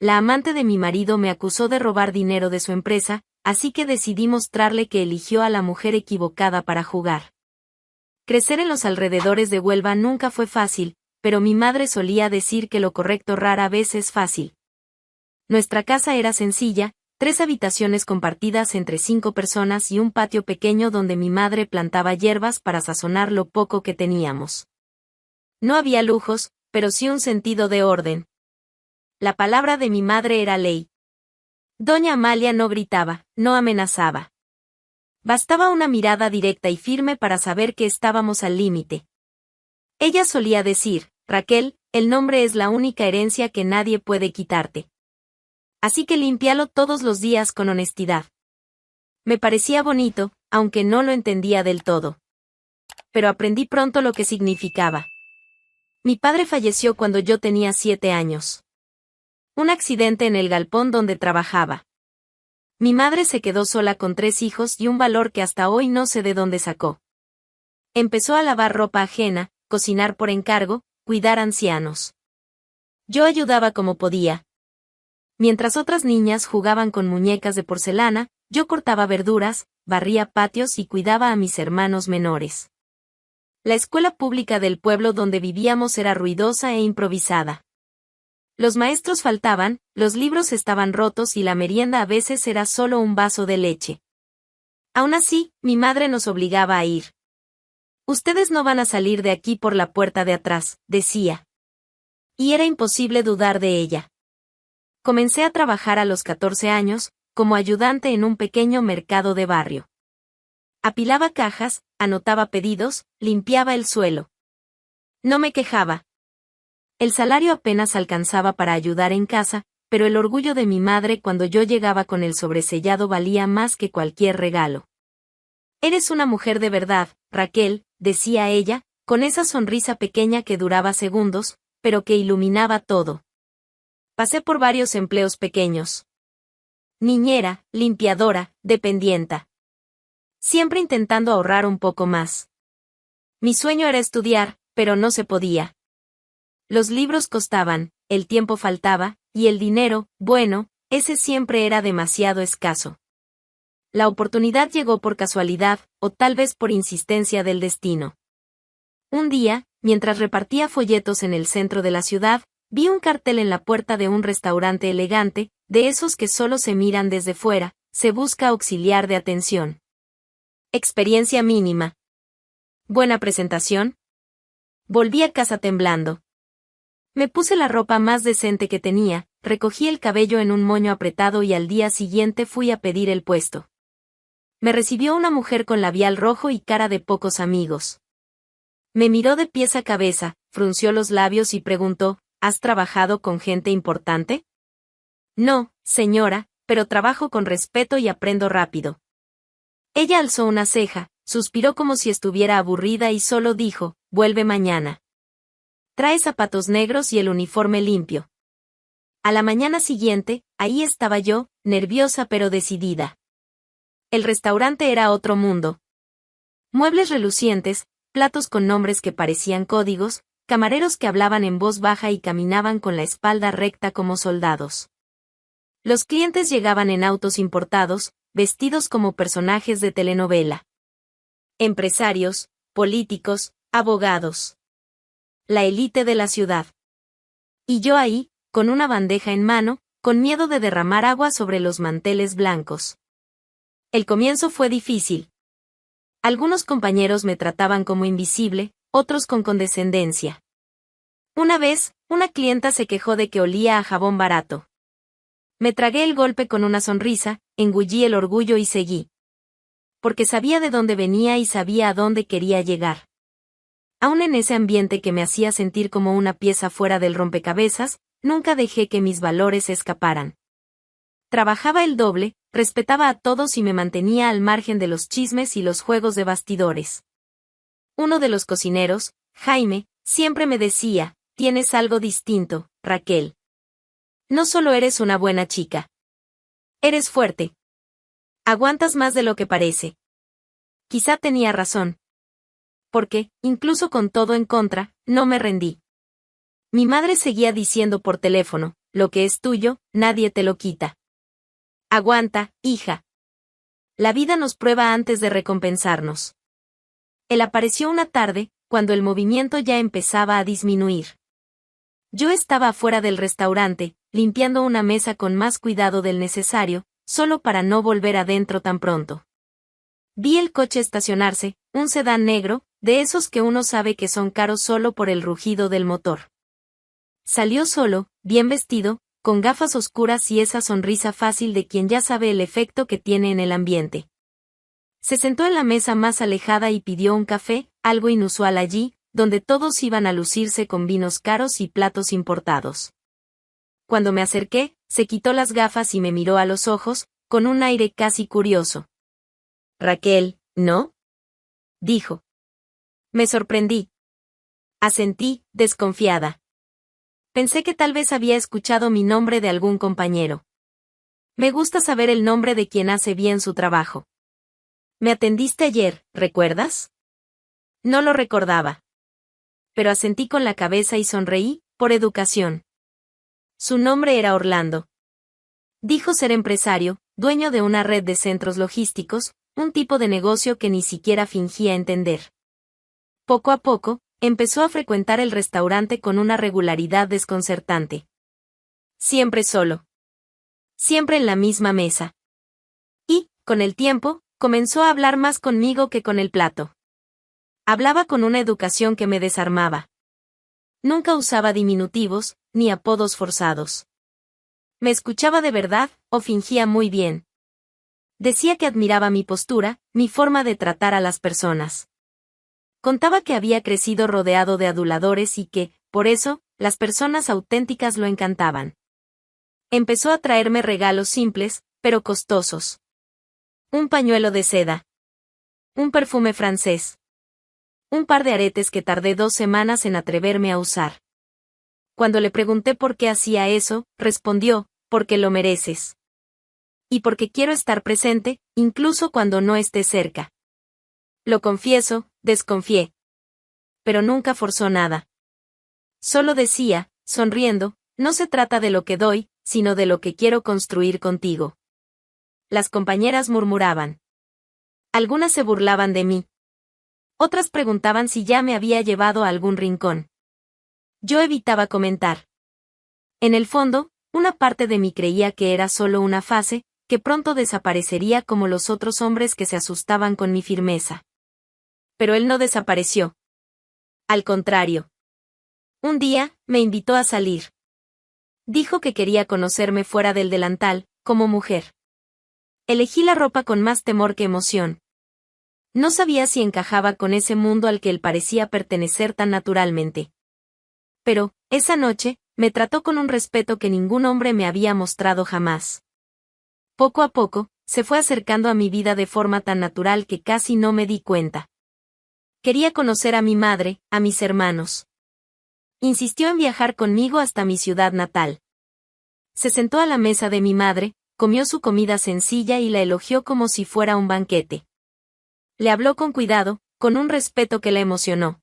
la amante de mi marido me acusó de robar dinero de su empresa, así que decidí mostrarle que eligió a la mujer equivocada para jugar. Crecer en los alrededores de Huelva nunca fue fácil, pero mi madre solía decir que lo correcto rara vez es fácil. Nuestra casa era sencilla, 3 habitaciones compartidas entre 5 personas y un patio pequeño donde mi madre plantaba hierbas para sazonar lo poco que teníamos. No había lujos, pero sí un sentido de orden. La palabra de mi madre era ley. Doña Amalia no gritaba, no amenazaba. Bastaba una mirada directa y firme para saber que estábamos al límite. Ella solía decir, Raquel, el nombre es la única herencia que nadie puede quitarte. Así que límpialo todos los días con honestidad. Me parecía bonito, aunque no lo entendía del todo. Pero aprendí pronto lo que significaba. Mi padre falleció cuando yo tenía 7 años. Un accidente en el galpón donde trabajaba. Mi madre se quedó sola con 3 hijos y un valor que hasta hoy no sé de dónde sacó. Empezó a lavar ropa ajena, cocinar por encargo, cuidar ancianos. Yo ayudaba como podía. Mientras otras niñas jugaban con muñecas de porcelana, yo cortaba verduras, barría patios y cuidaba a mis hermanos menores. La escuela pública del pueblo donde vivíamos era ruidosa e improvisada. Los maestros faltaban, los libros estaban rotos y la merienda a veces era solo un vaso de leche. Aún así, mi madre nos obligaba a ir. Ustedes no van a salir de aquí por la puerta de atrás, decía. Y era imposible dudar de ella. Comencé a trabajar a los 14 años, como ayudante en un pequeño mercado de barrio. Apilaba cajas, anotaba pedidos, limpiaba el suelo. No me quejaba. El salario apenas alcanzaba para ayudar en casa, pero el orgullo de mi madre cuando yo llegaba con el sobresellado valía más que cualquier regalo. Eres una mujer de verdad, Raquel, decía ella, con esa sonrisa pequeña que duraba segundos, pero que iluminaba todo. Pasé por varios empleos pequeños. Niñera, limpiadora, dependienta. Siempre intentando ahorrar un poco más. Mi sueño era estudiar, pero no se podía. Los libros costaban, el tiempo faltaba, y el dinero, bueno, ese siempre era demasiado escaso. La oportunidad llegó por casualidad, o tal vez por insistencia del destino. Un día, mientras repartía folletos en el centro de la ciudad, vi un cartel en la puerta de un restaurante elegante, de esos que solo se miran desde fuera, se busca auxiliar de atención. Experiencia mínima. Buena presentación. Volví a casa temblando. Me puse la ropa más decente que tenía, recogí el cabello en un moño apretado y al día siguiente fui a pedir el puesto. Me recibió una mujer con labial rojo y cara de pocos amigos. Me miró de pies a cabeza, frunció los labios y preguntó, ¿has trabajado con gente importante? No, señora, pero trabajo con respeto y aprendo rápido. Ella alzó una ceja, suspiró como si estuviera aburrida y solo dijo, vuelve mañana. Trae zapatos negros y el uniforme limpio. A la mañana siguiente, ahí estaba yo, nerviosa pero decidida. El restaurante era otro mundo. Muebles relucientes, platos con nombres que parecían códigos, camareros que hablaban en voz baja y caminaban con la espalda recta como soldados. Los clientes llegaban en autos importados, vestidos como personajes de telenovela. Empresarios, políticos, abogados. La élite de la ciudad. Y yo ahí, con una bandeja en mano, con miedo de derramar agua sobre los manteles blancos. El comienzo fue difícil. Algunos compañeros me trataban como invisible, otros con condescendencia. Una vez, una clienta se quejó de que olía a jabón barato. Me tragué el golpe con una sonrisa, engullí el orgullo y seguí. Porque sabía de dónde venía y sabía a dónde quería llegar. Aún en ese ambiente que me hacía sentir como una pieza fuera del rompecabezas, nunca dejé que mis valores se escaparan. Trabajaba el doble, respetaba a todos y me mantenía al margen de los chismes y los juegos de bastidores. Uno de los cocineros, Jaime, siempre me decía, tienes algo distinto, Raquel. No solo eres una buena chica. Eres fuerte. Aguantas más de lo que parece. Quizá tenía razón. Porque, incluso con todo en contra, no me rendí. Mi madre seguía diciendo por teléfono, lo que es tuyo, nadie te lo quita. Aguanta, hija. La vida nos prueba antes de recompensarnos. Él apareció una tarde, cuando el movimiento ya empezaba a disminuir. Yo estaba afuera del restaurante, limpiando una mesa con más cuidado del necesario, solo para no volver adentro tan pronto. Vi el coche estacionarse, un sedán negro, de esos que uno sabe que son caros solo por el rugido del motor. Salió solo, bien vestido, con gafas oscuras y esa sonrisa fácil de quien ya sabe el efecto que tiene en el ambiente. Se sentó en la mesa más alejada y pidió un café, algo inusual allí, donde todos iban a lucirse con vinos caros y platos importados. Cuando me acerqué, se quitó las gafas y me miró a los ojos, con un aire casi curioso. Raquel, ¿no? Dijo. Me sorprendí. Asentí, desconfiada. Pensé que tal vez había escuchado mi nombre de algún compañero. Me gusta saber el nombre de quien hace bien su trabajo. Me atendiste ayer, ¿recuerdas? No lo recordaba. Pero asentí con la cabeza y sonreí, por educación. Su nombre era Orlando. Dijo ser empresario, dueño de una red de centros logísticos, un tipo de negocio que ni siquiera fingía entender. Poco a poco, empezó a frecuentar el restaurante con una regularidad desconcertante. Siempre solo. Siempre en la misma mesa. Y, con el tiempo, comenzó a hablar más conmigo que con el plato. Hablaba con una educación que me desarmaba. Nunca usaba diminutivos, ni apodos forzados. Me escuchaba de verdad, o fingía muy bien. Decía que admiraba mi postura, mi forma de tratar a las personas. Contaba que había crecido rodeado de aduladores y que, por eso, las personas auténticas lo encantaban. Empezó a traerme regalos simples, pero costosos. Un pañuelo de seda. Un perfume francés. Un par de aretes que tardé 2 semanas en atreverme a usar. Cuando le pregunté por qué hacía eso, respondió, porque lo mereces. Y porque quiero estar presente, incluso cuando no esté cerca. Lo confieso, desconfié. Pero nunca forzó nada. Solo decía, sonriendo, no se trata de lo que doy, sino de lo que quiero construir contigo. Las compañeras murmuraban. Algunas se burlaban de mí. Otras preguntaban si ya me había llevado a algún rincón. Yo evitaba comentar. En el fondo, una parte de mí creía que era solo una fase, que pronto desaparecería como los otros hombres que se asustaban con mi firmeza. Pero él no desapareció. Al contrario. Un día, me invitó a salir. Dijo que quería conocerme fuera del delantal, como mujer. Elegí la ropa con más temor que emoción. No sabía si encajaba con ese mundo al que él parecía pertenecer tan naturalmente. Pero, esa noche, me trató con un respeto que ningún hombre me había mostrado jamás. Poco a poco, se fue acercando a mi vida de forma tan natural que casi no me di cuenta. Quería conocer a mi madre, a mis hermanos. Insistió en viajar conmigo hasta mi ciudad natal. Se sentó a la mesa de mi madre, comió su comida sencilla y la elogió como si fuera un banquete. Le habló con cuidado, con un respeto que la emocionó.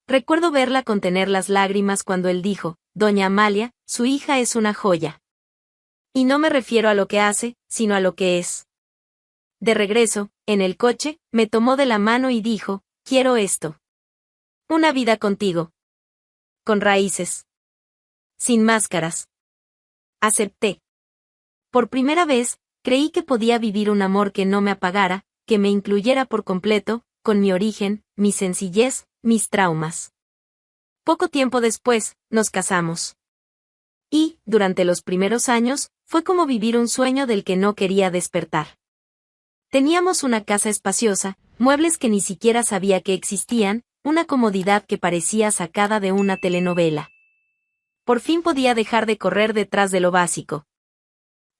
Recuerdo verla contener las lágrimas cuando él dijo, Doña Amalia, su hija es una joya. Y no me refiero a lo que hace, sino a lo que es. De regreso, en el coche, me tomó de la mano y dijo, quiero esto. Una vida contigo. Con raíces. Sin máscaras. Acepté. Por primera vez, creí que podía vivir un amor que no me apagara, que me incluyera por completo, con mi origen, mi sencillez, mis traumas. Poco tiempo después, nos casamos. Y, durante los primeros años, fue como vivir un sueño del que no quería despertar. Teníamos una casa espaciosa, muebles que ni siquiera sabía que existían, una comodidad que parecía sacada de una telenovela. Por fin podía dejar de correr detrás de lo básico.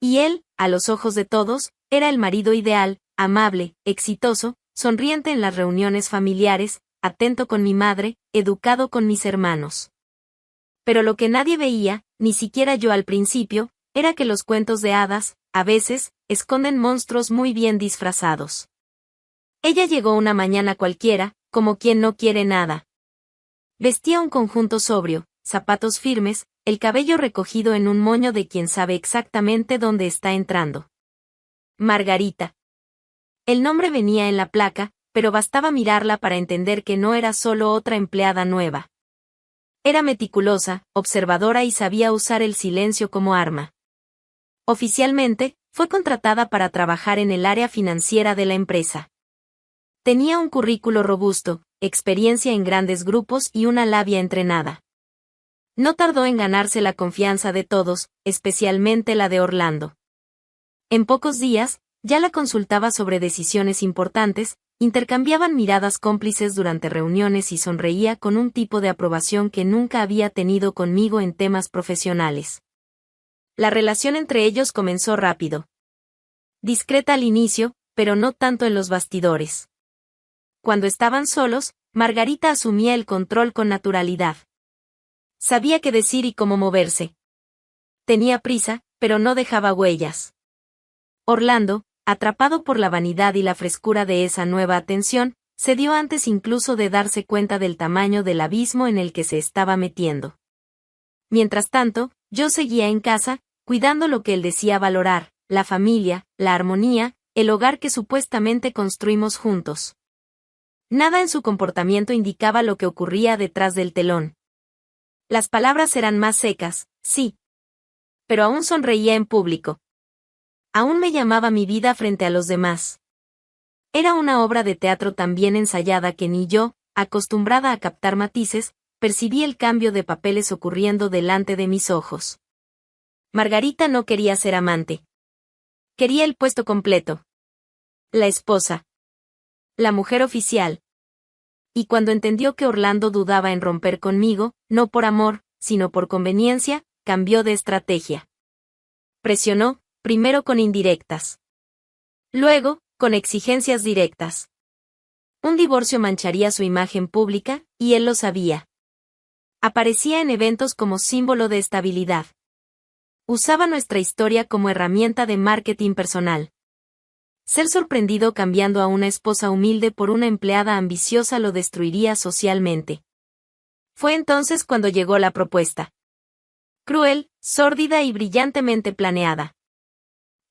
Y él, a los ojos de todos, era el marido ideal, amable, exitoso, sonriente en las reuniones familiares, atento con mi madre, educado con mis hermanos. Pero lo que nadie veía, ni siquiera yo al principio, era que los cuentos de hadas, a veces, esconden monstruos muy bien disfrazados. Ella llegó una mañana cualquiera, como quien no quiere nada. Vestía un conjunto sobrio, zapatos firmes, el cabello recogido en un moño de quien sabe exactamente dónde está entrando. Margarita. El nombre venía en la placa, pero bastaba mirarla para entender que no era solo otra empleada nueva. Era meticulosa, observadora y sabía usar el silencio como arma. Oficialmente, fue contratada para trabajar en el área financiera de la empresa. Tenía un currículo robusto, experiencia en grandes grupos y una labia entrenada. No tardó en ganarse la confianza de todos, especialmente la de Orlando. En pocos días, ya la consultaba sobre decisiones importantes, intercambiaban miradas cómplices durante reuniones y sonreía con un tipo de aprobación que nunca había tenido conmigo en temas profesionales. La relación entre ellos comenzó rápido. Discreta al inicio, pero no tanto en los bastidores. Cuando estaban solos, Margarita asumía el control con naturalidad. Sabía qué decir y cómo moverse. Tenía prisa, pero no dejaba huellas. Orlando, atrapado por la vanidad y la frescura de esa nueva atención, cedió antes incluso de darse cuenta del tamaño del abismo en el que se estaba metiendo. Mientras tanto, yo seguía en casa, cuidando lo que él decía valorar, la familia, la armonía, el hogar que supuestamente construimos juntos. Nada en su comportamiento indicaba lo que ocurría detrás del telón. Las palabras eran más secas, sí. Pero aún sonreía en público. Aún me llamaba mi vida frente a los demás. Era una obra de teatro tan bien ensayada que ni yo, acostumbrada a captar matices, percibí el cambio de papeles ocurriendo delante de mis ojos. Margarita no quería ser amante. Quería el puesto completo. La esposa. La mujer oficial. Y cuando entendió que Orlando dudaba en romper conmigo, no por amor, sino por conveniencia, cambió de estrategia. Presionó, primero con indirectas. Luego, con exigencias directas. Un divorcio mancharía su imagen pública, y él lo sabía. Aparecía en eventos como símbolo de estabilidad. Usaba nuestra historia como herramienta de marketing personal. Ser sorprendido cambiando a una esposa humilde por una empleada ambiciosa lo destruiría socialmente. Fue entonces cuando llegó la propuesta. Cruel, sórdida y brillantemente planeada.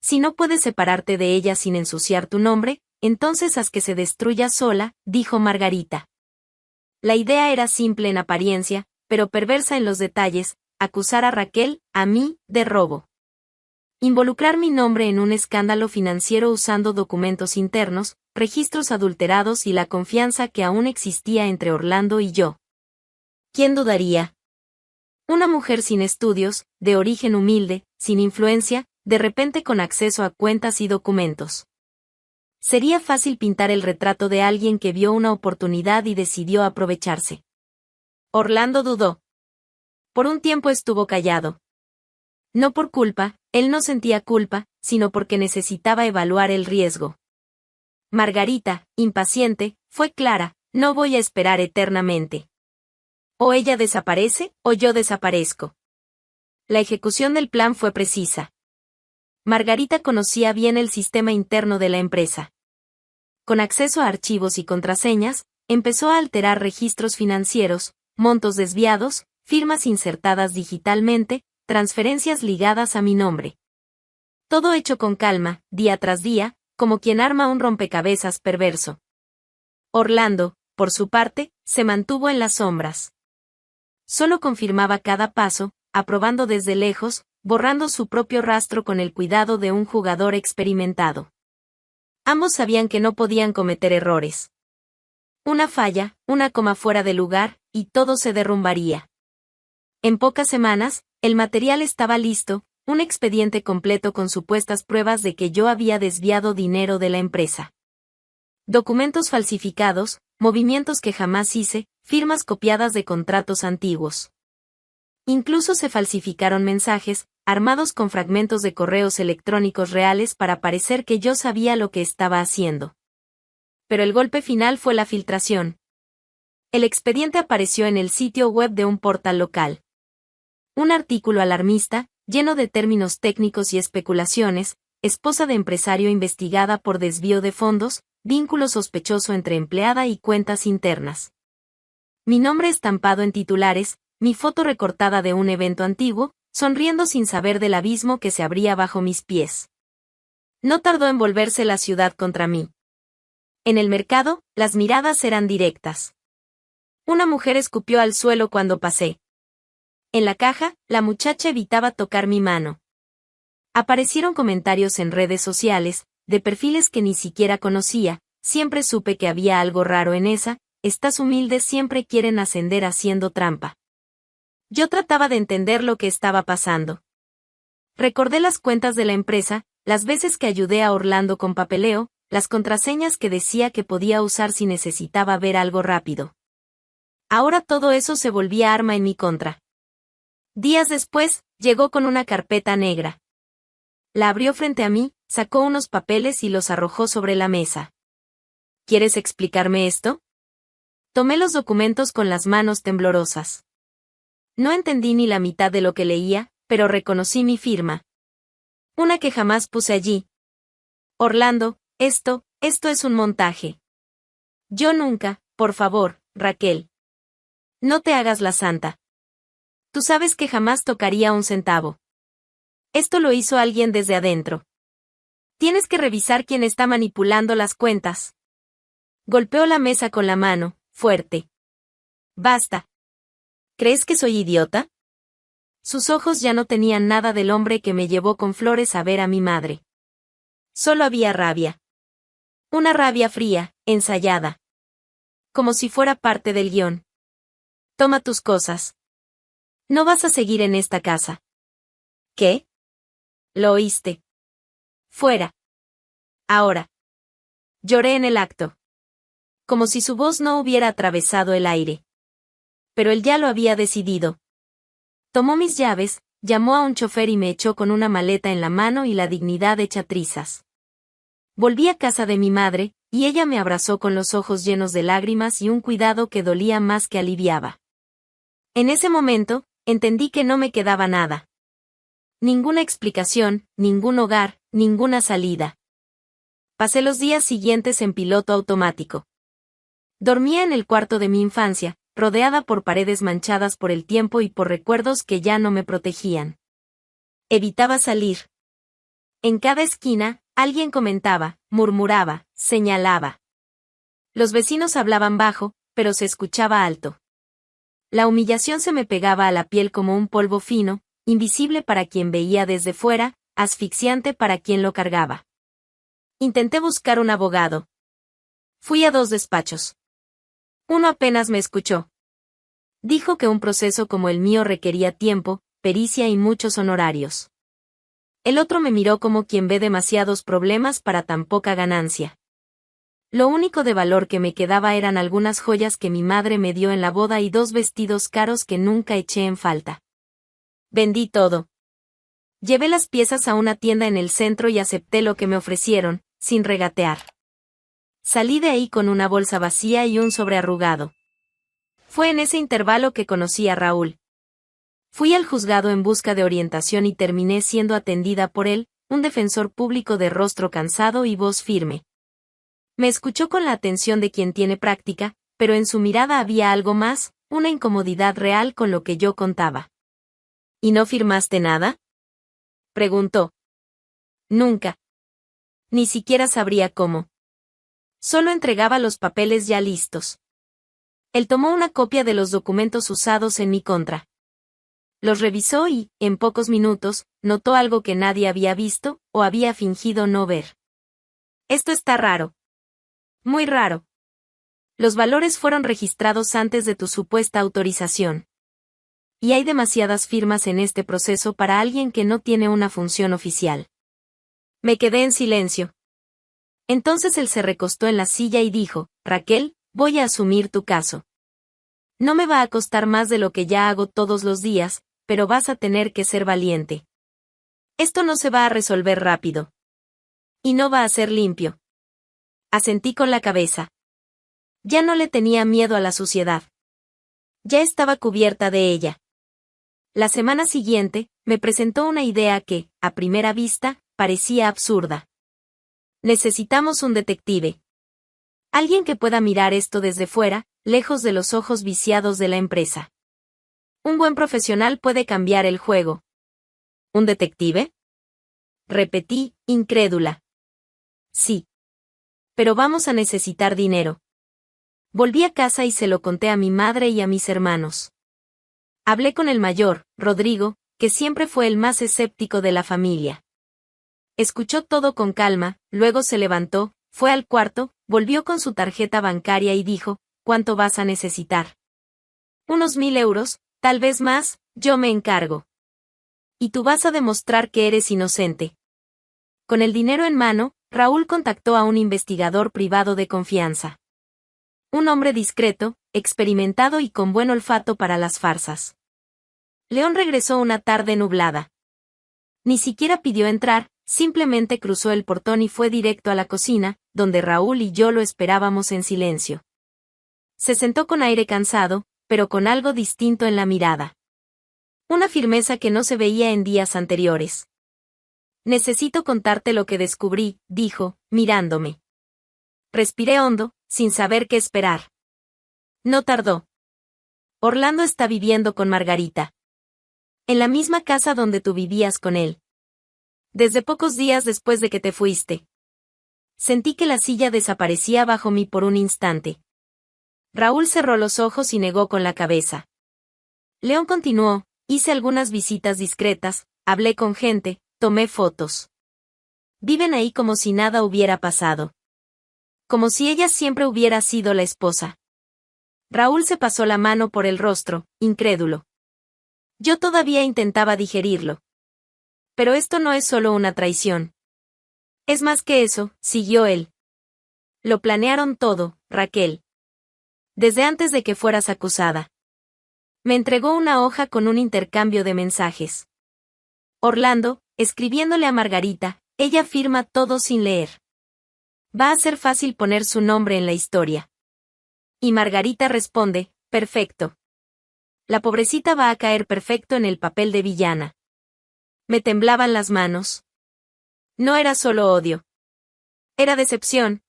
Si no puedes separarte de ella sin ensuciar tu nombre, entonces haz que se destruya sola, dijo Margarita. La idea era simple en apariencia, pero perversa en los detalles, acusar a Raquel, a mí, de robo. Involucrar mi nombre en un escándalo financiero usando documentos internos, registros adulterados y la confianza que aún existía entre Orlando y yo. ¿Quién dudaría? Una mujer sin estudios, de origen humilde, sin influencia, de repente con acceso a cuentas y documentos. Sería fácil pintar el retrato de alguien que vio una oportunidad y decidió aprovecharse. Orlando dudó. Por un tiempo estuvo callado. No por culpa, él no sentía culpa, sino porque necesitaba evaluar el riesgo. Margarita, impaciente, fue clara, no voy a esperar eternamente. O ella desaparece, o yo desaparezco. La ejecución del plan fue precisa. Margarita conocía bien el sistema interno de la empresa. Con acceso a archivos y contraseñas, empezó a alterar registros financieros, montos desviados, firmas insertadas digitalmente, transferencias ligadas a mi nombre. Todo hecho con calma, día tras día, como quien arma un rompecabezas perverso. Orlando, por su parte, se mantuvo en las sombras. Solo confirmaba cada paso, aprobando desde lejos, borrando su propio rastro con el cuidado de un jugador experimentado. Ambos sabían que no podían cometer errores. Una falla, una coma fuera de lugar, y todo se derrumbaría. En pocas semanas, el material estaba listo, un expediente completo con supuestas pruebas de que yo había desviado dinero de la empresa. Documentos falsificados, movimientos que jamás hice, firmas copiadas de contratos antiguos. Incluso se falsificaron mensajes, armados con fragmentos de correos electrónicos reales para parecer que yo sabía lo que estaba haciendo. Pero el golpe final fue la filtración. El expediente apareció en el sitio web de un portal local. Un artículo alarmista, lleno de términos técnicos y especulaciones, esposa de empresario investigada por desvío de fondos, vínculo sospechoso entre empleada y cuentas internas. Mi nombre estampado en titulares, mi foto recortada de un evento antiguo, sonriendo sin saber del abismo que se abría bajo mis pies. No tardó en volverse la ciudad contra mí. En el mercado, las miradas eran directas. Una mujer escupió al suelo cuando pasé. En la caja, la muchacha evitaba tocar mi mano. Aparecieron comentarios en redes sociales, de perfiles que ni siquiera conocía. Siempre supe que había algo raro en esa. Estas humildes siempre quieren ascender haciendo trampa. Yo trataba de entender lo que estaba pasando. Recordé las cuentas de la empresa, las veces que ayudé a Orlando con papeleo, las contraseñas que decía que podía usar si necesitaba ver algo rápido. Ahora todo eso se volvía arma en mi contra. Días después, llegó con una carpeta negra. La abrió frente a mí, sacó unos papeles y los arrojó sobre la mesa. ¿Quieres explicarme esto? Tomé los documentos con las manos temblorosas. No entendí ni la mitad de lo que leía, pero reconocí mi firma. Una que jamás puse allí. Orlando, esto es un montaje. Yo nunca, por favor, Raquel. No te hagas la santa. Tú sabes que jamás tocaría un centavo. Esto lo hizo alguien desde adentro. Tienes que revisar quién está manipulando las cuentas. Golpeó la mesa con la mano, fuerte. Basta. ¿Crees que soy idiota? Sus ojos ya no tenían nada del hombre que me llevó con flores a ver a mi madre. Solo había rabia. Una rabia fría, ensayada. Como si fuera parte del guión. Toma tus cosas. No vas a seguir en esta casa. ¿Qué? Lo oíste. Fuera. Ahora. Lloré en el acto. Como si su voz no hubiera atravesado el aire. Pero él ya lo había decidido. Tomó mis llaves, llamó a un chofer y me echó con una maleta en la mano y la dignidad hecha trizas. Volví a casa de mi madre, y ella me abrazó con los ojos llenos de lágrimas y un cuidado que dolía más que aliviaba. En ese momento, entendí que no me quedaba nada. Ninguna explicación, ningún hogar, ninguna salida. Pasé los días siguientes en piloto automático. Dormía en el cuarto de mi infancia, rodeada por paredes manchadas por el tiempo y por recuerdos que ya no me protegían. Evitaba salir. En cada esquina, alguien comentaba, murmuraba, señalaba. Los vecinos hablaban bajo, pero se escuchaba alto. La humillación se me pegaba a la piel como un polvo fino, invisible para quien veía desde fuera, asfixiante para quien lo cargaba. Intenté buscar un abogado. Fui a 2 despachos. Uno apenas me escuchó. Dijo que un proceso como el mío requería tiempo, pericia y muchos honorarios. El otro me miró como quien ve demasiados problemas para tan poca ganancia. Lo único de valor que me quedaba eran algunas joyas que mi madre me dio en la boda y 2 vestidos caros que nunca eché en falta. Vendí todo. Llevé las piezas a una tienda en el centro y acepté lo que me ofrecieron, sin regatear. Salí de ahí con una bolsa vacía y un sobre arrugado. Fue en ese intervalo que conocí a Raúl. Fui al juzgado en busca de orientación y terminé siendo atendida por él, un defensor público de rostro cansado y voz firme. Me escuchó con la atención de quien tiene práctica, pero en su mirada había algo más, una incomodidad real con lo que yo contaba. ¿Y no firmaste nada? Preguntó. Nunca. Ni siquiera sabría cómo. Solo entregaba los papeles ya listos. Él tomó una copia de los documentos usados en mi contra. Los revisó y, en pocos minutos, notó algo que nadie había visto, o había fingido no ver. Esto está raro. Muy raro. Los valores fueron registrados antes de tu supuesta autorización. Y hay demasiadas firmas en este proceso para alguien que no tiene una función oficial. Me quedé en silencio. Entonces él se recostó en la silla y dijo, Raquel, voy a asumir tu caso. No me va a costar más de lo que ya hago todos los días, pero vas a tener que ser valiente. Esto no se va a resolver rápido. Y no va a ser limpio. Asentí con la cabeza. Ya no le tenía miedo a la suciedad. Ya estaba cubierta de ella. La semana siguiente, me presentó una idea que, a primera vista, parecía absurda. Necesitamos un detective. Alguien que pueda mirar esto desde fuera, lejos de los ojos viciados de la empresa. Un buen profesional puede cambiar el juego. ¿Un detective? Repetí, incrédula. Sí. Pero vamos a necesitar dinero. Volví a casa y se lo conté a mi madre y a mis hermanos. Hablé con el mayor, Rodrigo, que siempre fue el más escéptico de la familia. Escuchó todo con calma, luego se levantó, fue al cuarto, volvió con su tarjeta bancaria y dijo, ¿cuánto vas a necesitar? Unos 1.000 euros, tal vez más, yo me encargo. Y tú vas a demostrar que eres inocente. Con el dinero en mano, Raúl contactó a un investigador privado de confianza. Un hombre discreto, experimentado y con buen olfato para las farsas. León regresó una tarde nublada. Ni siquiera pidió entrar, simplemente cruzó el portón y fue directo a la cocina, donde Raúl y yo lo esperábamos en silencio. Se sentó con aire cansado, pero con algo distinto en la mirada. Una firmeza que no se veía en días anteriores. Necesito contarte lo que descubrí, dijo, mirándome. Respiré hondo, sin saber qué esperar. No tardó. Orlando está viviendo con Margarita. En la misma casa donde tú vivías con él. Desde pocos días después de que te fuiste. Sentí que la silla desaparecía bajo mí por un instante. Raúl cerró los ojos y negó con la cabeza. León continuó, hice algunas visitas discretas, hablé con gente, tomé fotos. Viven ahí como si nada hubiera pasado. Como si ella siempre hubiera sido la esposa. Raúl se pasó la mano por el rostro, incrédulo. Yo todavía intentaba digerirlo. Pero esto no es solo una traición. Es más que eso, siguió él. Lo planearon todo, Raquel. Desde antes de que fueras acusada. Me entregó una hoja con un intercambio de mensajes. Orlando, escribiéndole a Margarita, ella firma todo sin leer. Va a ser fácil poner su nombre en la historia. Y Margarita responde, perfecto. La pobrecita va a caer perfecto en el papel de villana. Me temblaban las manos. No era solo odio. Era decepción.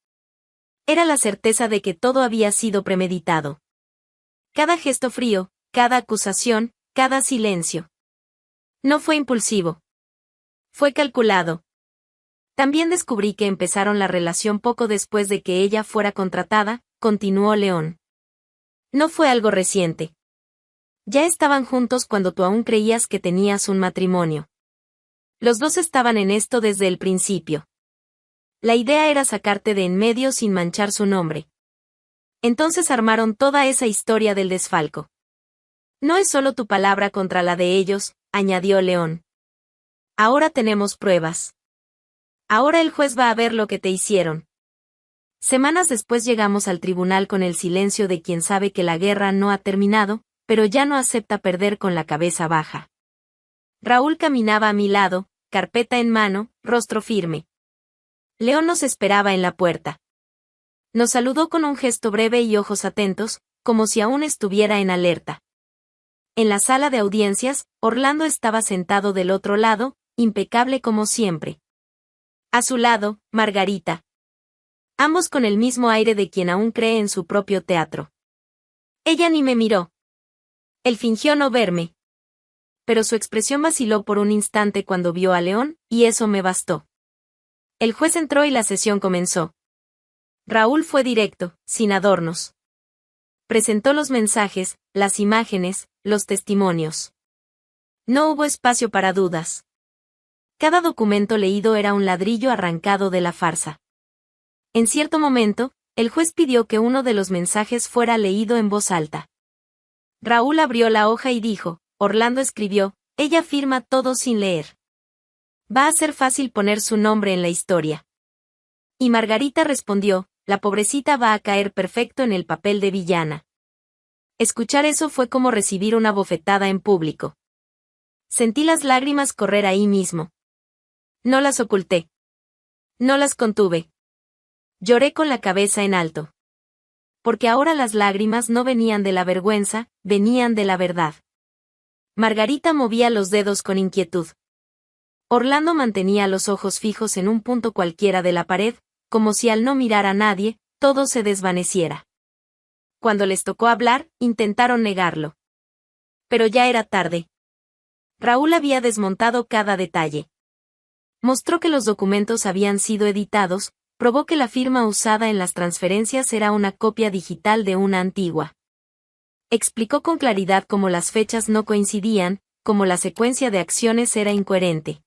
Era la certeza de que todo había sido premeditado. Cada gesto frío, cada acusación, cada silencio. No fue impulsivo. Fue calculado. También descubrí que empezaron la relación poco después de que ella fuera contratada, continuó León. No fue algo reciente. Ya estaban juntos cuando tú aún creías que tenías un matrimonio. Los dos estaban en esto desde el principio. La idea era sacarte de en medio sin manchar su nombre. Entonces armaron toda esa historia del desfalco. No es solo tu palabra contra la de ellos, añadió León. Ahora tenemos pruebas. Ahora el juez va a ver lo que te hicieron. Semanas después llegamos al tribunal con el silencio de quien sabe que la guerra no ha terminado, pero ya no acepta perder con la cabeza baja. Raúl caminaba a mi lado, carpeta en mano, rostro firme. León nos esperaba en la puerta. Nos saludó con un gesto breve y ojos atentos, como si aún estuviera en alerta. En la sala de audiencias, Orlando estaba sentado del otro lado, impecable como siempre. A su lado, Margarita. Ambos con el mismo aire de quien aún cree en su propio teatro. Ella ni me miró. Él fingió no verme. Pero su expresión vaciló por un instante cuando vio a León, y eso me bastó. El juez entró y la sesión comenzó. Raúl fue directo, sin adornos. Presentó los mensajes, las imágenes, los testimonios. No hubo espacio para dudas. Cada documento leído era un ladrillo arrancado de la farsa. En cierto momento, el juez pidió que uno de los mensajes fuera leído en voz alta. Raúl abrió la hoja y dijo, Orlando escribió, ella firma todo sin leer. Va a ser fácil poner su nombre en la historia. Y Margarita respondió, la pobrecita va a caer perfecto en el papel de villana. Escuchar eso fue como recibir una bofetada en público. Sentí las lágrimas correr ahí mismo. No las oculté. No las contuve. Lloré con la cabeza en alto. Porque ahora las lágrimas no venían de la vergüenza, venían de la verdad. Margarita movía los dedos con inquietud. Orlando mantenía los ojos fijos en un punto cualquiera de la pared, como si al no mirar a nadie, todo se desvaneciera. Cuando les tocó hablar, intentaron negarlo. Pero ya era tarde. Raúl había desmontado cada detalle. Mostró que los documentos habían sido editados, probó que la firma usada en las transferencias era una copia digital de una antigua. Explicó con claridad cómo las fechas no coincidían, cómo la secuencia de acciones era incoherente.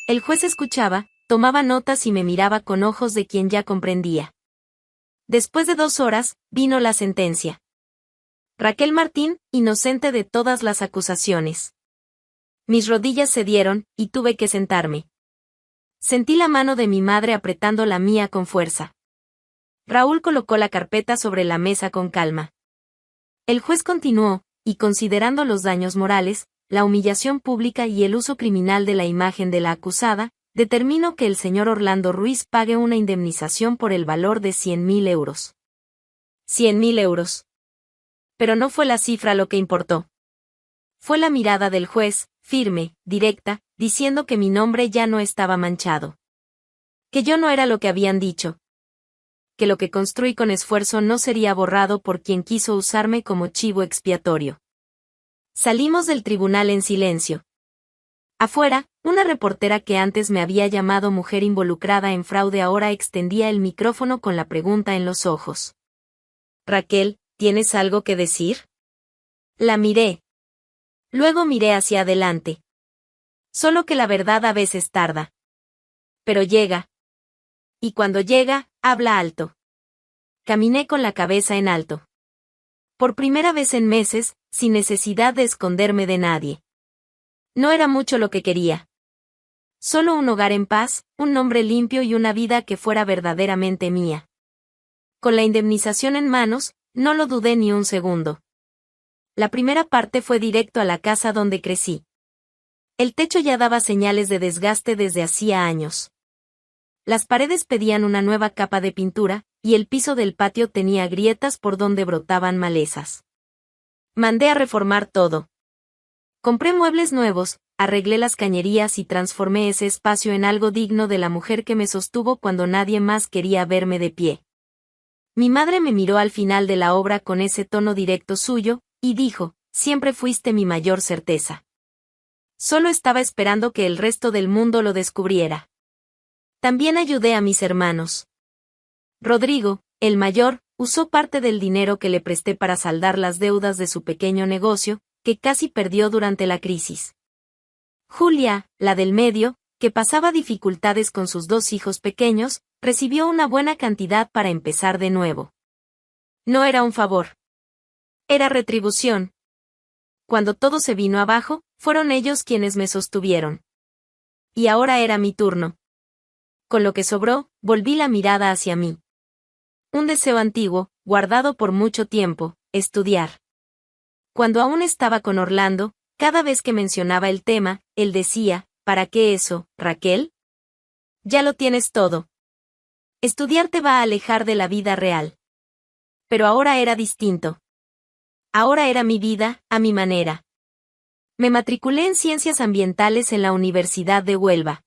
El juez escuchaba, tomaba notas y me miraba con ojos de quien ya comprendía. Después de 2 horas, vino la sentencia. Raquel Martín, inocente de todas las acusaciones. Mis rodillas cedieron, y tuve que sentarme. Sentí la mano de mi madre apretando la mía con fuerza. Raúl colocó la carpeta sobre la mesa con calma. El juez continuó, y considerando los daños morales, la humillación pública y el uso criminal de la imagen de la acusada, determinó que el señor Orlando Ruiz pague una indemnización por el valor de 100.000 euros. 100.000 euros. Pero no fue la cifra lo que importó. Fue la mirada del juez, firme, directa, diciendo que mi nombre ya no estaba manchado. Que yo no era lo que habían dicho. Que lo que construí con esfuerzo no sería borrado por quien quiso usarme como chivo expiatorio. Salimos del tribunal en silencio. Afuera, una reportera que antes me había llamado mujer involucrada en fraude ahora extendía el micrófono con la pregunta en los ojos. Raquel, ¿tienes algo que decir? La miré. Luego miré hacia adelante. Solo que la verdad a veces tarda. Pero llega. Y cuando llega, habla alto. Caminé con la cabeza en alto. Por primera vez en meses, sin necesidad de esconderme de nadie. No era mucho lo que quería. Solo un hogar en paz, un nombre limpio y una vida que fuera verdaderamente mía. Con la indemnización en manos, no lo dudé ni un segundo. La primera parte fue directo a la casa donde crecí. El techo ya daba señales de desgaste desde hacía años. Las paredes pedían una nueva capa de pintura, y el piso del patio tenía grietas por donde brotaban malezas. Mandé a reformar todo. Compré muebles nuevos, arreglé las cañerías y transformé ese espacio en algo digno de la mujer que me sostuvo cuando nadie más quería verme de pie. Mi madre me miró al final de la obra con ese tono directo suyo, y dijo, siempre fuiste mi mayor certeza. Solo estaba esperando que el resto del mundo lo descubriera. También ayudé a mis hermanos. Rodrigo, el mayor, usó parte del dinero que le presté para saldar las deudas de su pequeño negocio, que casi perdió durante la crisis. Julia, la del medio, que pasaba dificultades con sus 2 hijos pequeños, recibió una buena cantidad para empezar de nuevo. No era un favor. Era retribución. Cuando todo se vino abajo, fueron ellos quienes me sostuvieron. Y ahora era mi turno. Con lo que sobró, volví la mirada hacia mí. Un deseo antiguo, guardado por mucho tiempo, estudiar. Cuando aún estaba con Orlando, cada vez que mencionaba el tema, él decía, ¿para qué eso, Raquel? Ya lo tienes todo. Estudiar te va a alejar de la vida real. Pero ahora era distinto. Ahora era mi vida, a mi manera. Me matriculé en Ciencias Ambientales en la Universidad de Huelva.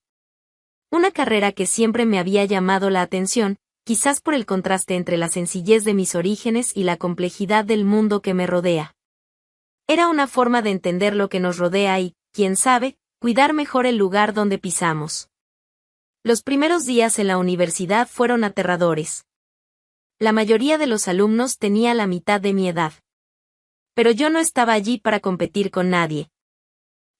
Una carrera que siempre me había llamado la atención, quizás por el contraste entre la sencillez de mis orígenes y la complejidad del mundo que me rodea. Era una forma de entender lo que nos rodea y, quién sabe, cuidar mejor el lugar donde pisamos. Los primeros días en la universidad fueron aterradores. La mayoría de los alumnos tenía la mitad de mi edad. Pero yo no estaba allí para competir con nadie.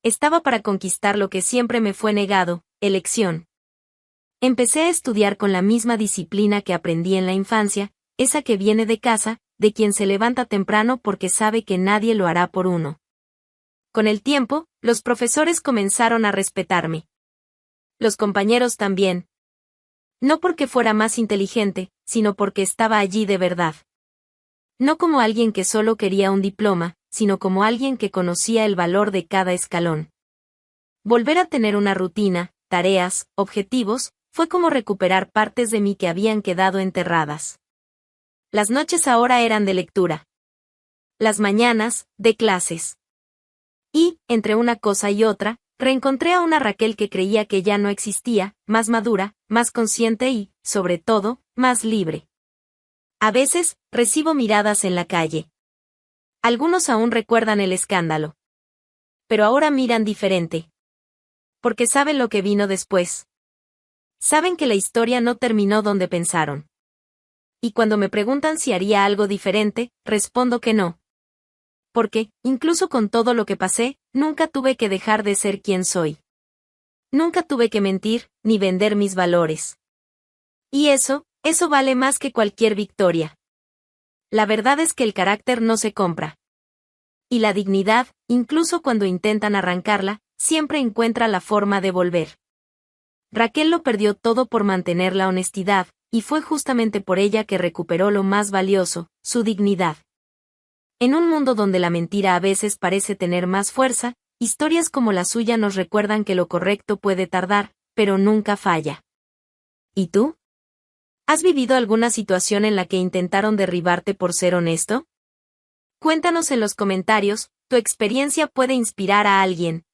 Estaba para conquistar lo que siempre me fue negado, elección. Empecé a estudiar con la misma disciplina que aprendí en la infancia, esa que viene de casa, de quien se levanta temprano porque sabe que nadie lo hará por uno. Con el tiempo, los profesores comenzaron a respetarme. Los compañeros también. No porque fuera más inteligente, sino porque estaba allí de verdad. No como alguien que solo quería un diploma, sino como alguien que conocía el valor de cada escalón. Volver a tener una rutina, tareas, objetivos, fue como recuperar partes de mí que habían quedado enterradas. Las noches ahora eran de lectura. Las mañanas, de clases. Y, entre una cosa y otra, reencontré a una Raquel que creía que ya no existía, más madura, más consciente y, sobre todo, más libre. A veces, recibo miradas en la calle. Algunos aún recuerdan el escándalo. Pero ahora miran diferente. Porque saben lo que vino después. Saben que la historia no terminó donde pensaron. Y cuando me preguntan si haría algo diferente, respondo que no. Porque, incluso con todo lo que pasé, nunca tuve que dejar de ser quien soy. Nunca tuve que mentir, ni vender mis valores. Y eso vale más que cualquier victoria. La verdad es que el carácter no se compra. Y la dignidad, incluso cuando intentan arrancarla, siempre encuentra la forma de volver. Raquel lo perdió todo por mantener la honestidad, y fue justamente por ella que recuperó lo más valioso, su dignidad. En un mundo donde la mentira a veces parece tener más fuerza, historias como la suya nos recuerdan que lo correcto puede tardar, pero nunca falla. ¿Y tú? ¿Has vivido alguna situación en la que intentaron derribarte por ser honesto? Cuéntanos en los comentarios, tu experiencia puede inspirar a alguien.